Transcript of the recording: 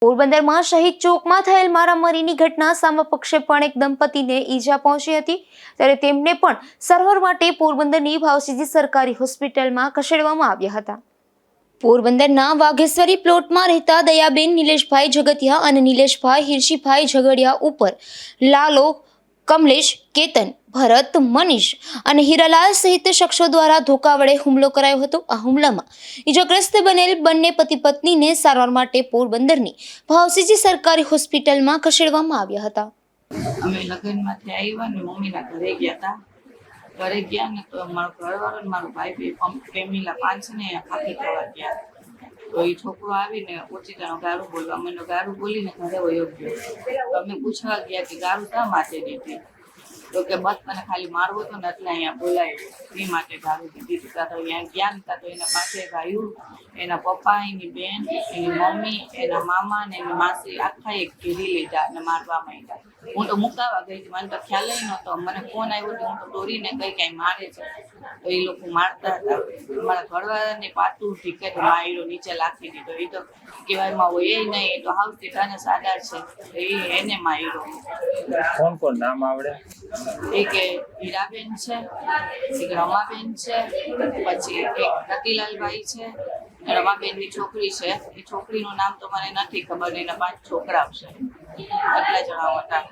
પોરબંદરમાં શહીદ ચોકમાં થયેલ મારામારીની ઘટના સામે પક્ષે પણ એક દંપતીને ઈજા પહોંચી હતી, ત્યારે તેમને પણ સારવાર માટે પોરબંદરની ભાવસીજી સરકારી હોસ્પિટલમાં ખસેડવામાં આવ્યા હતા। પોરબંદરના વાઘેશ્વરી પ્લોટમાં રહેતા દયાબેન નિલેશભાઈ જગતિયા અને નિલેશભાઈ હિરશીભાઈ ઝઘડિયા ઉપર લાલો, કમલેશ, કેતન, ભરત, મનીષ અને હીરાલાલ સહિત શખ્સો દ્વારા ધોકા વડે હુમલો કરાયો હતો। આ હુમલામાં ઈજાગ્રસ્ત બનેલ બંને પતિ પત્નીને સારવાર માટે પોરબંદરની ભાવસીજી સરકારી હોસ્પિટલમાં ખસેડવામાં આવ્યા હતા। અમે લગ્નમાંથી આવ્યા ને મમ્મીના ઘરે ગયા હતા। ઘરે ગયા ને તો મારો ઘરવાળો ને મારો ભાઈ બે ફેમિલા 5 ને આખી થવા ગયા। તો એ છોકરો આવીને ઓચિતાનો ગારું બોલવા મને ગારું બોલીને ઘરે વયો ગયો। અમે પૂછવા ગયા કે ગારું શા માટે દીધી? તો કે બસ તને ખાલી મારવો તો ને એટલે અહીંયા બોલાવ્યો એ માટે ગારું દીધી। તો અહીંયા ગયા ને તો એના પાસે ગાયું, એના પપ્પા, એની બેન, એની મમ્મી, એના મામા ને એની માસી આખા એક ઘેરી લીધા અને મારવા માંડ્યા। હું તો મુકાવા ગઈ, મને તો ખ્યાલ નહોતો। મને ફોન આવ્યો તો હું તો દોડીને ગઈ ક્યાંય મારે છે, તો એ લોકો મારતા હતા। મારા ઘરવાળાને પાટું ટીકેટ માર્યો, નીચે લાખી દીધો। એ તો કહેવાયમાં હોય એ નહીં, એ તો હાવ સીધા ને સાદા છે, એને માર્યો। કોણ કોણ નામ આવડે? એક હીરાબેન છે, એક રમાબેન છે, પછી એક રતિલાલભાઈ છે, રમાબેનની છોકરી છે। એ છોકરીનું નામ તો મને નથી ખબર, એના 5 છોકરાઓ છે, એટલા જણા હતા।